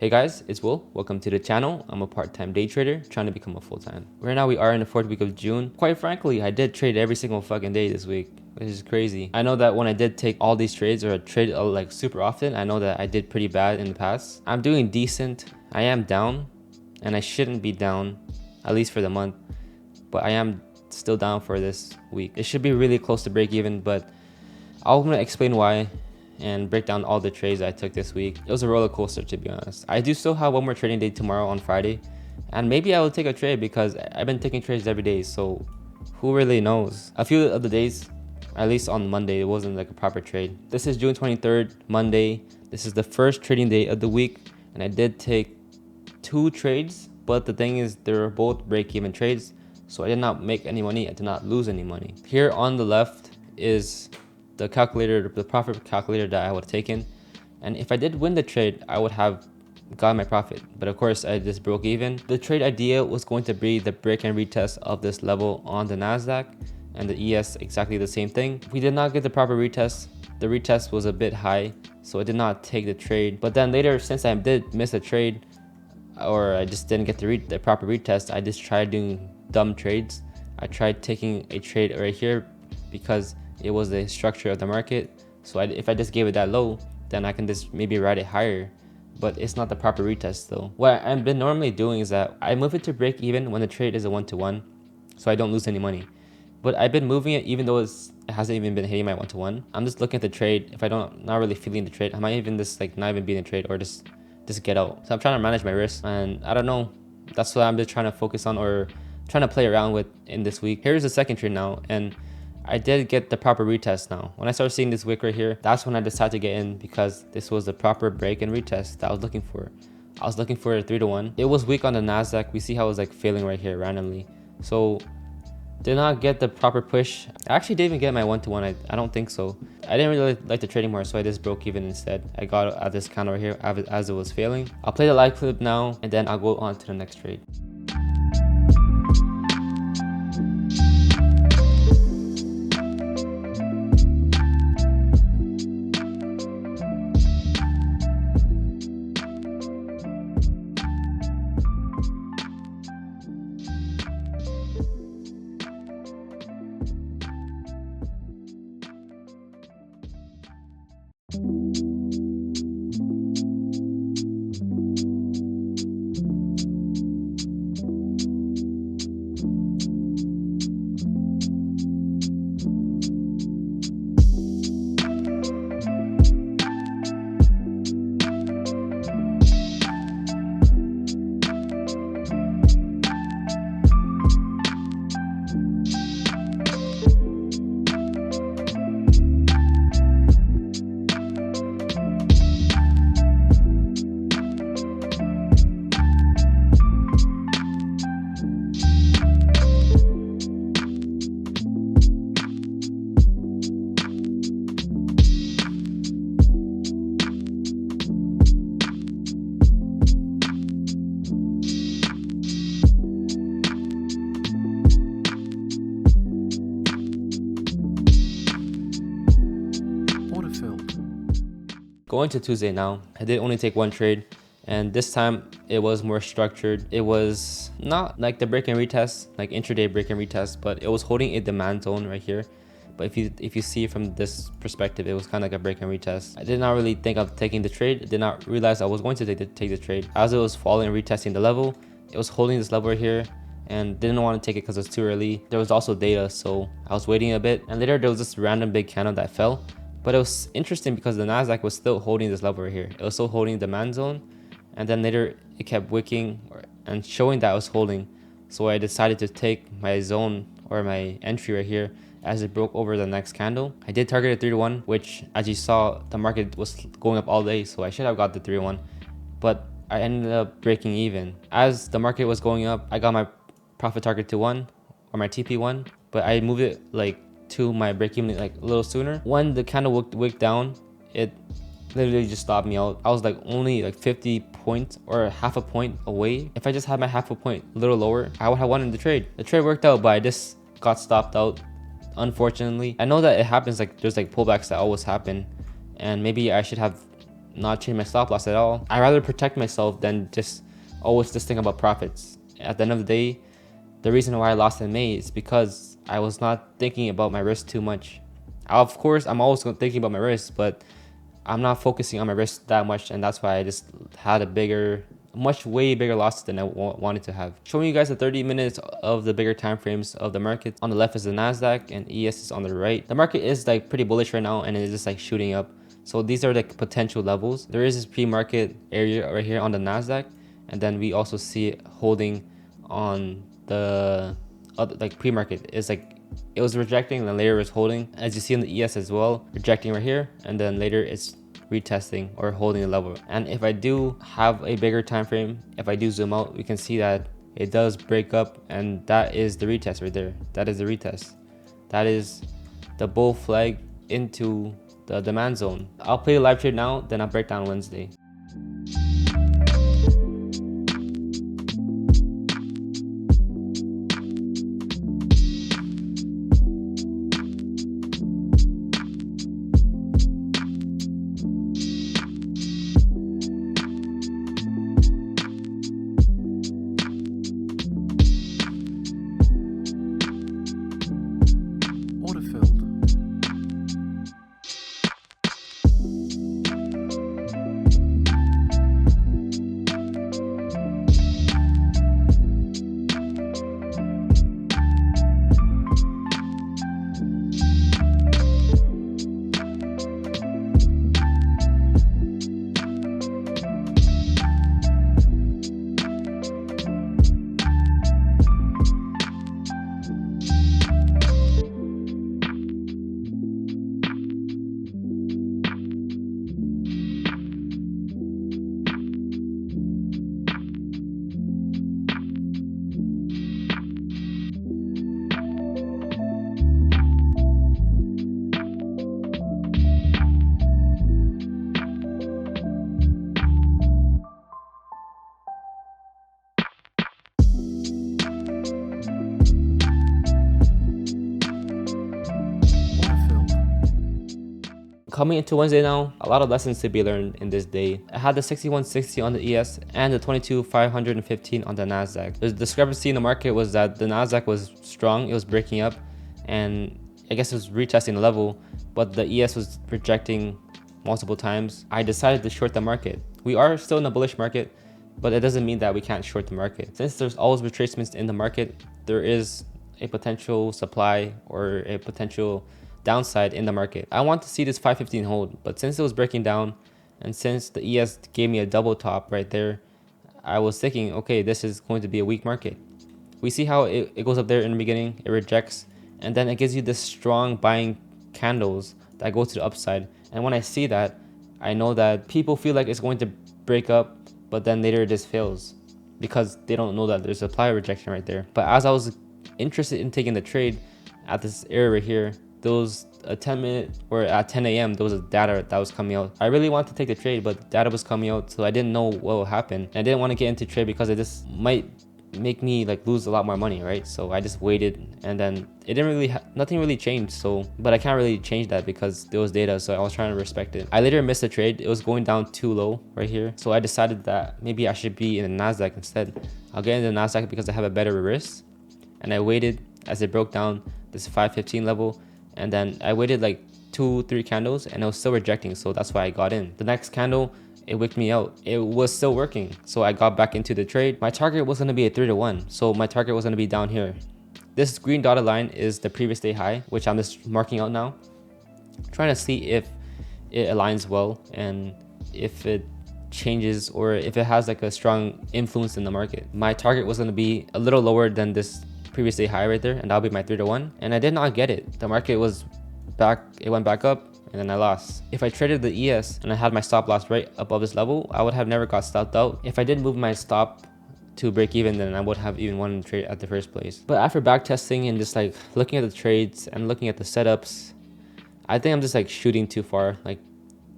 Hey guys, it's Will. Welcome to the channel. I'm a part-time day trader trying to become a full-time. Right now we are in the 4th week of June. Quite frankly, I did trade every single fucking day this week, which is crazy. I know that when I did take all these trades or trade like super often, I know that I did pretty bad in the past. I'm doing decent. I am down and I shouldn't be down, at least for the month, but I am still down for this week. It should be really close to break even, but I'm gonna explain why and break down all the trades I took this week. It was a roller coaster, to be honest. I do still have one more trading day tomorrow on Friday, and maybe I will take a trade because I've been taking trades every day, so who really knows? A few of the days, at least on Monday, it wasn't like a proper trade. This is June 23rd, Monday. This is the first trading day of the week, and I did take 2 trades, but the thing is they were both break-even trades, so I did not make any money. I did not lose any money. Here on the left is the calculator, the profit calculator that I would have taken, and if I did win the trade, I would have got my profit, but of course I just broke even. The trade idea was going to be the break and retest of this level on the Nasdaq, and the ES exactly the same thing. We did not get the proper retest. The retest was a bit high, so I did not take the trade. But then later, since I did miss a trade, or I just didn't get the proper retest, I just tried doing dumb trades. I tried taking a trade right here because it was the structure of the market. So if I just gave it that low, then I can just maybe ride it higher, but it's not the proper retest though. What I've been normally doing is that I move it to break even when the trade is a 1-to-1, so I don't lose any money. But I've been moving it even though it hasn't even been hitting my 1-to-1. I'm just looking at the trade. If I don't, not really feeling the trade, I might even just like not even be in the trade or just get out. So I'm trying to manage my risk, and I don't know. That's what I'm just trying to focus on or trying to play around with in this week. Here's the second trade now, and I did get the proper retest now. When I started seeing this wick right here, that's when I decided to get in because this was the proper break and retest that I was looking for. I was looking for a 3-to-1. It was weak on the Nasdaq. We see how it was like failing right here randomly. So did not get the proper push. I actually didn't even get my 1-to-1. I don't think so. I didn't really like the trading more, so I just broke even instead. I got it at this counter right here as it was failing. I'll play the live clip now, and then I'll go on to the next trade. Going to Tuesday now, I did only take 1 trade, and this time it was more structured. It was not like the break and retest, like intraday break and retest, but it was holding a demand zone right here. But if you see from this perspective, it was kind of like a break and retest. I did not really think of taking the trade. I did not realize I was going to take the trade. As it was falling and retesting the level, it was holding this level right here, and didn't want to take it because it's too early. There was also data, so I was waiting a bit, and later there was this random big candle that fell. But it was interesting because the Nasdaq was still holding this level right here. It was still holding the demand zone, and then later it kept wicking and showing that it was holding. So I decided to take my zone or my entry right here as it broke over the next candle. I did target a 3-to-1, which as you saw, the market was going up all day, so I should have got the 3-to-1, but I ended up breaking even. As the market was going up, I got my profit target to 1 or my TP1, but I moved it like to my break even like a little sooner. When the candle wicked down, it literally just stopped me out. I was like only like 50 points or half a point away. If I just had my half a point a little lower, I would have won the trade. The trade worked out, but I just got stopped out, unfortunately. I know that it happens, like there's like pullbacks that always happen, and maybe I should have not change my stop loss at all. I rather protect myself than just always just think about profits. At the end of the day, the reason why I lost in May is because I was not thinking about my risk too much. Of course, I'm always thinking about my risk, but I'm not focusing on my risk that much, and that's why I just had way bigger losses than I wanted to have. Showing you guys the 30 minutes of the bigger time frames of the market. On the left is the Nasdaq, and ES is on the right. The market is like pretty bullish right now, and it's just like shooting up. So these are like potential levels. There is this pre-market area right here on the Nasdaq, and then we also see it holding on the other, like pre-market. It's like it was rejecting and then later it's holding, as you see in the ES as well, rejecting right here, and then later it's retesting or holding a level. And if I do have a bigger time frame, if I do zoom out, we can see that it does break up, and that is the retest right there. That is the retest. That is the bull flag into the demand zone. I'll play a live trade now, then I'll break down Wednesday. Coming into Wednesday now, a lot of lessons to be learned in this day. I had the 6160 on the ES and the 22,515 on the Nasdaq. The discrepancy in the market was that the Nasdaq was strong, it was breaking up, and I guess it was retesting the level, but the ES was rejecting multiple times. I decided to short the market. We are still in a bullish market, but it doesn't mean that we can't short the market. Since there's always retracements in the market, there is a potential supply or a potential downside in the market. I want to see this 515 hold, but since it was breaking down and since the ES gave me a double top right there, I was thinking, okay, this is going to be a weak market. We see how it goes up there in the beginning, it rejects, and then it gives you this strong buying candles that go to the upside. And when I see that, I know that people feel like it's going to break up, but then later it just fails because they don't know that there's supply rejection right there. But as I was interested in taking the trade at this area right here, there was a 10-minute, or at 10 a.m. there was a data that was coming out. I really wanted to take the trade, but data was coming out, so I didn't know what will happen. And I didn't want to get into trade because it just might make me like lose a lot more money, right? So I just waited, and then it didn't really nothing really changed. So, but I can't really change that because there was data, so I was trying to respect it. I later missed the trade. It was going down too low right here, so I decided that maybe I should be in the Nasdaq instead. I'll get into the Nasdaq because I have a better risk, and I waited as it broke down this 515 level. And then I waited like 2-3 candles and it was still rejecting, so that's why I got in. The next candle, it wicked me out. It was still working, so I got back into the trade. My target was going to be a 3-to-1, so my target was going to be down here. This green dotted line is the previous day high, which I'm just marking out now, trying to see if it aligns well and if it changes or if it has like a strong influence in the market. My target was going to be a little lower than this previous day high right there, and that'll be my 3-to-1, and I did not get it. The market was back, it went back up, and then I lost. If I traded the ES and I had my stop loss right above this level, I would have never got stopped out. If I did move my stop to break even, then I would have even won the trade at the first place. But after back testing and just like looking at the trades and looking at the setups, I think I'm just like shooting too far. Like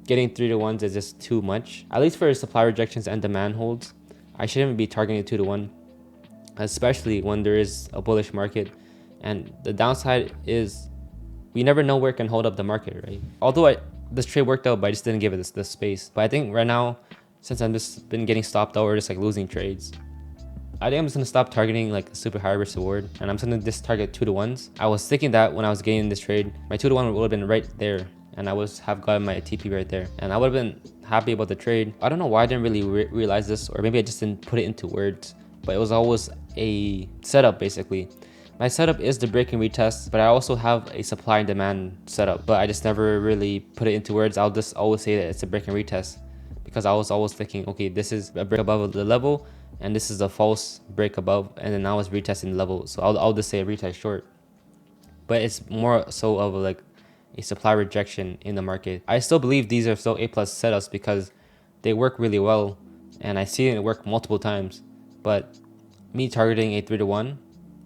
getting 3-to-1s is just too much, at least for supply rejections and demand holds. I shouldn't be targeting 2-to-1, especially when there is a bullish market. And the downside is we never know where it can hold up the market, right? Although this trade worked out, but I just didn't give it this space. But I think right now, since I'm just been getting stopped out or just like losing trades, I think I'm just gonna stop targeting like a super high risk reward, and I'm just gonna just target 2-to-1s. I was thinking that when I was getting this trade, my 2-to-1 would have been right there, and I would have gotten my TP right there, and I would have been happy about the trade. I don't know why I didn't really realize this, or maybe I just didn't put it into words, but it was always a setup basically. My setup is the break and retest, but I also have a supply and demand setup, but I just never really put it into words. I'll just always say that it's a break and retest, because I was always thinking, okay, this is a break above the level, and this is a false break above, and then now it's retesting the level. So I'll just say a retest short. But it's more so of like a supply rejection in the market. I still believe these are still A+ setups because they work really well, and I see it work multiple times. But me targeting a 3-to-1,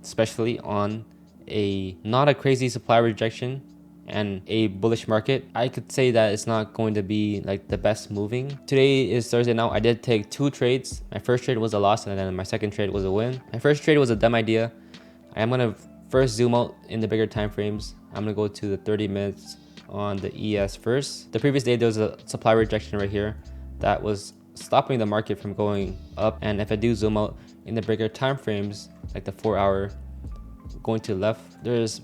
especially on a not a crazy supply rejection and a bullish market, I could say that it's not going to be like the best moving. Today is Thursday now. I did take 2 trades. My first trade was a loss, and then my second trade was a win. My first trade was a dumb idea. I am gonna first zoom out in the bigger time frames. I'm gonna go to the 30 minutes on the ES first. The previous day there was a supply rejection right here that was stopping the market from going up, and if I do zoom out in the bigger time frames, like the 4-hour going to the left, there's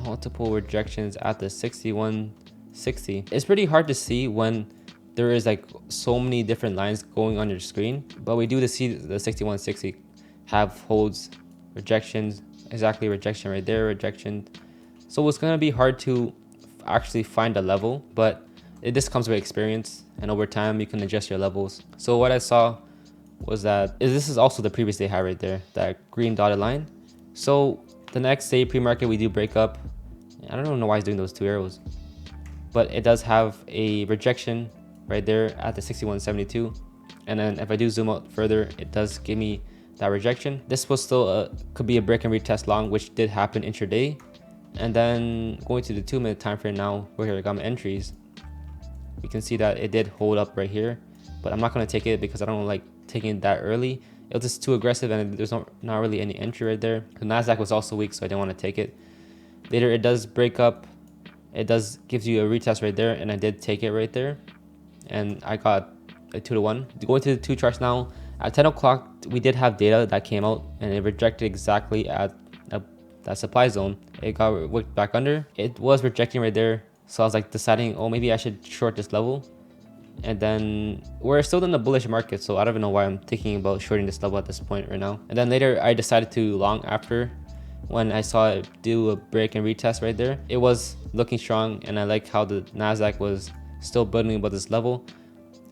multiple rejections at the 6160. It's pretty hard to see when there is like so many different lines going on your screen, but we do see the 6160 have holds, rejections, exactly rejection right there, rejection. So it's gonna be hard to actually find a level, but it just comes with experience, and over time you can adjust your levels. So what I saw was that this is also the previous day high right there, that green dotted line. So the next day pre-market we do break up. I don't know why he's doing those 2 arrows, but it does have a rejection right there at the 6172. And then if I do zoom out further, it does give me that rejection. This was still could be a break and retest long, which did happen intraday. And then going to the 2-minute time frame now, where I got my entries, we can see that it did hold up right here, but I'm not going to take it because I don't like taking it that early. It was just too aggressive, and there's not really any entry right there. The Nasdaq was also weak, so I didn't want to take it. Later it does break up, it does gives you a retest right there, and I did take it right there, and I got a 2-to-1. Going to the 2 charts now, at 10 o'clock we did have data that came out, and it rejected exactly at that supply zone. It got wicked back under. It was rejecting right there, so I was like deciding, oh, maybe I should short this level. And then we're still in the bullish market, so I don't even know why I'm thinking about shorting this level at this point right now. And then later I decided to long after, when I saw it do a break and retest right there. It was looking strong, and I like how the Nasdaq was still building above this level.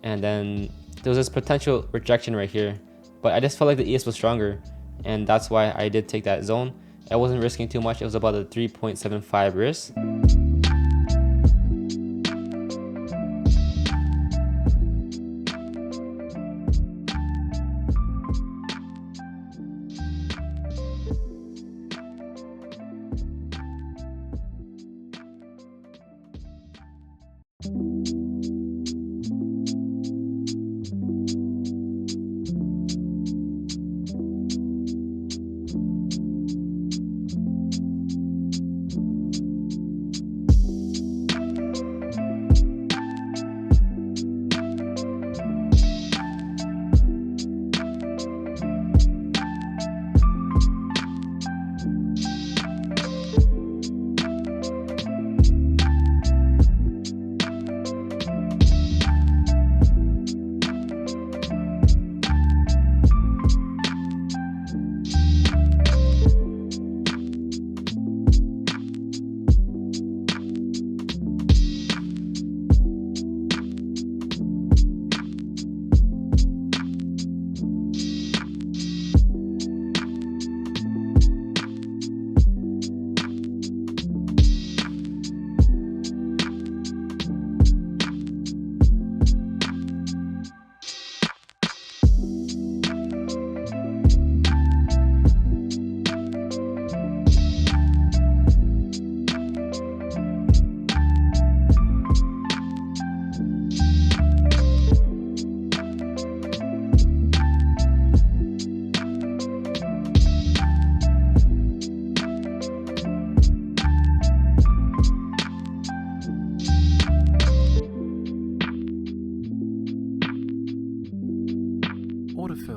And then there was this potential rejection right here, but I just felt like the ES was stronger, and that's why I did take that zone. I wasn't risking too much. It was about a 3.75 risk.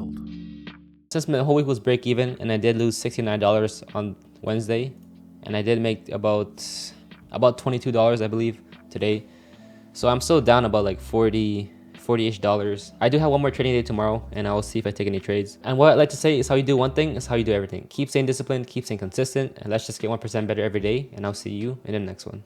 failed. Since my whole week was break even and I did lose $69 on Wednesday, and I did make about $22 I believe today, so I'm still down about like 40-ish dollars. I do have one more trading day tomorrow, and I will see if I take any trades. And what I like to say is, how you do one thing is how you do everything. Keep staying disciplined, keep staying consistent, and let's just get 1% better every day, and I'll see you in the next one.